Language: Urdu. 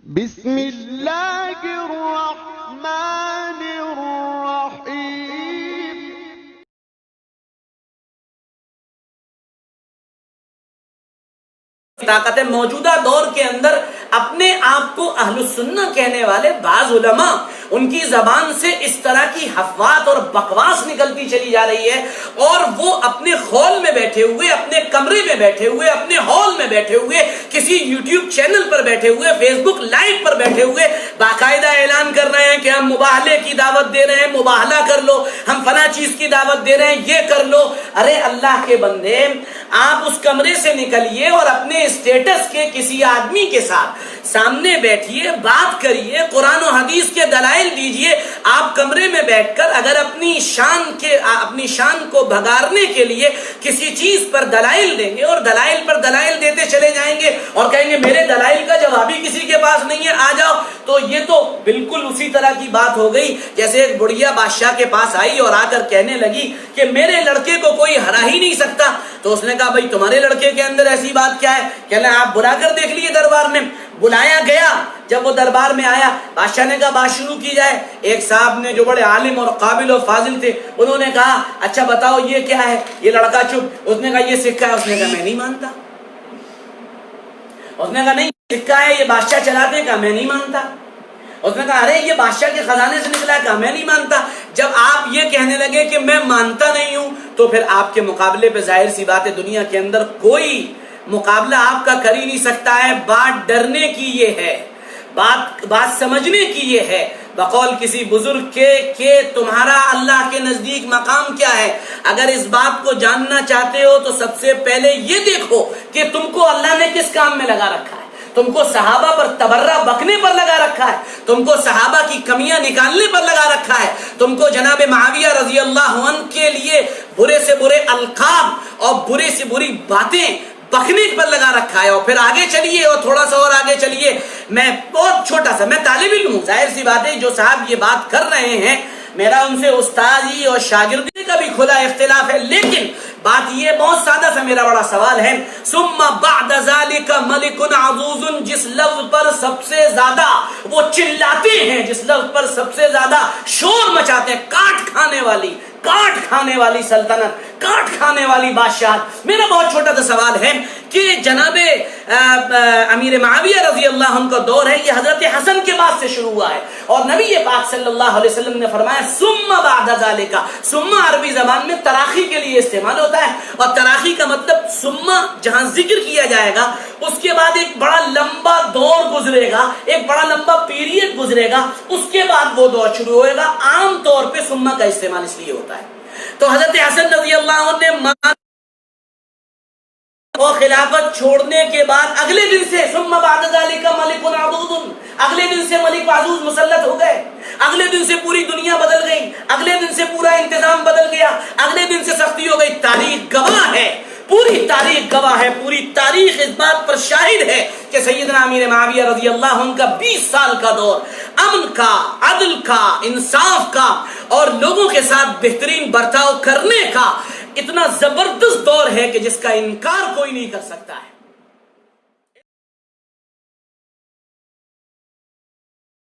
بسم اللہ الرحمن الرحیم۔ طاقت موجودہ دور کے اندر اپنے آپ کو اہل السنہ کہنے والے بعض علماء، ان کی زبان سے اس طرح کی حفوات اور بکواس نکلتی چلی جا رہی ہے، اور وہ اپنے ہال میں بیٹھے ہوئے، اپنے کمرے میں بیٹھے ہوئے، اپنے ہال میں بیٹھے ہوئے، کسی یوٹیوب چینل پر بیٹھے ہوئے، فیس بک لائیو پر بیٹھے ہوئے باقاعدہ اعلان کر رہے ہیں کہ ہم مباہلے کی دعوت دے رہے ہیں، مباہلہ کر لو، ہم فلاں چیز کی دعوت دے رہے ہیں، یہ کر لو۔ ارے اللہ کے بندے، آپ اس کمرے سے نکلیے اور اپنے اسٹیٹس کے کسی آدمی کے ساتھ سامنے بیٹھیے، بات کریے، قرآن و حدیث کے دلائل دیجئے۔ آپ کمرے میں بیٹھ کر اگر اپنی شان کو بھگارنے کے لیے کسی چیز پر دلائل دیں گے اور دلائل پر دلائل دیتے چلے جائیں گے اور کہیں گے میرے دلائل کا جواب ہی کسی کے پاس نہیں ہے، آ جاؤ، تو یہ تو بالکل اسی طرح کی بات ہو گئی جیسے ایک بڑھیا بادشاہ کے پاس آئی اور آ کر کہنے لگی کہ میرے لڑکے کو کوئی ہرا ہی نہیں سکتا۔ تو اس نے کہا بھائی تمہارے لڑکے کے اندر ایسی بات کیا ہے؟ کہنے آپ بلا کر دیکھ لیے دربار میں۔ بلایا گیا، جب وہ دربار میں آیا، بادشاہ نے کہا بات شروع کی جائے۔ ایک صاحب نے جو بڑے عالم اور قابل و فاضل تھے، انہوں نے کہا اچھا بتاؤ یہ کیا ہے؟ یہ لڑکا چپ، اس نے کہا یہ سکہ ہے۔ اس نے کہا میں نہیں مانتا۔ اس نے کہا نہیں سکہ ہے، یہ بادشاہ چلاتے ہیں، کہا میں نہیں مانتا۔ اس نے کہا ارے یہ بادشاہ کے خزانے سے نکلا ہے، کہا میں نہیں مانتا۔ جب آپ یہ کہنے لگے کہ میں مانتا نہیں ہوں، تو پھر آپ کے مقابلے پہ ظاہر سی بات ہے دنیا کے اندر کوئی مقابلہ آپ کا کر ہی نہیں سکتا ہے۔ بات ڈرنے کی یہ ہے، بات سمجھنے کی یہ ہے، بقول کسی بزرگ کے کہ تمہارا اللہ کے نزدیک مقام کیا ہے۔ اگر اس بات کو جاننا چاہتے ہو تو سب سے پہلے یہ دیکھو کہ تم کو اللہ نے کس کام میں لگا رکھا ہے۔ تم کو صحابہ پر تبرہ بکنے پر لگا رکھا ہے، تم کو صحابہ کی کمیاں نکالنے پر لگا رکھا ہے، تم کو جناب معاویہ رضی اللہ عنہ کے لیے برے سے برے القاب اور برے سے بری باتیں بکنے پر لگا رکھا ہے۔ اور پھر آگے چلیے اور تھوڑا سا اور آگے چلیے، میں بہت چھوٹا سا، میں طالب علم ہوں، ظاہر سی بات ہے جو صاحب یہ بات کر رہے ہیں میرا ان سے استادی اور شاگردی کا بھی کھلا اختلاف ہے، لیکن بات یہ بہت سادہ سا میرا بڑا سوال ہے۔ ثم بعد ذلك ملک عظوظ، جس لفظ پر سب سے زیادہ وہ چلاتے ہیں، جس لفظ پر سب سے زیادہ شور مچاتے ہیں، کاٹ کھانے والی سلطنت، کاٹ کھانے والی بادشاہت۔ میرا بہت چھوٹا سا سوال ہے کہ جناب امیر معاویہ رضی اللہ عنہ کا دور ہے، یہ حضرت حسن کے بعد سے شروع ہوا ہے، اور نبی پاک صلی اللہ علیہ وسلم نے فرمایا ثم بعد ذلك۔ ثم عربی زبان میں تراخی کے لیے استعمال ہوتا ہے، اور تراخی کا مطلب ثم جہاں ذکر کیا جائے گا اس کے بعد ایک بڑا لمبا دور گزرے گا، ایک بڑا لمبا پیریڈ گزرے گا، اس کے بعد وہ دور شروع ہوئے گا۔ عام طور پہ ثم کا استعمال اس لیے ہوتا ہے۔ تو حضرت حسن رضی اللہ عنہ نے اور خلافت چھوڑنے کے بعد اگلے دن سے ثم بعد ذلك ملک عظوظ، اگلے دن سے ملک عظوظ مسلط ہو گئے، اگلے دن سے پوری دنیا بدل گئی، اگلے دن سے پورا انتظام بدل گیا، اگلے دن سے سختی ہو گئی۔ تاریخ گواہ ہے، پوری تاریخ گواہ ہے، پوری تاریخ اس بات پر شاہد ہے کہ سیدنا امیر معاویہ رضی اللہ عنہ کا 20 سال کا دور امن کا، عدل کا، انصاف کا اور لوگوں کے ساتھ بہترین برتاؤ کرنے کا اتنا زبردست دور ہے کہ جس کا انکار کوئی نہیں کر سکتا ہے۔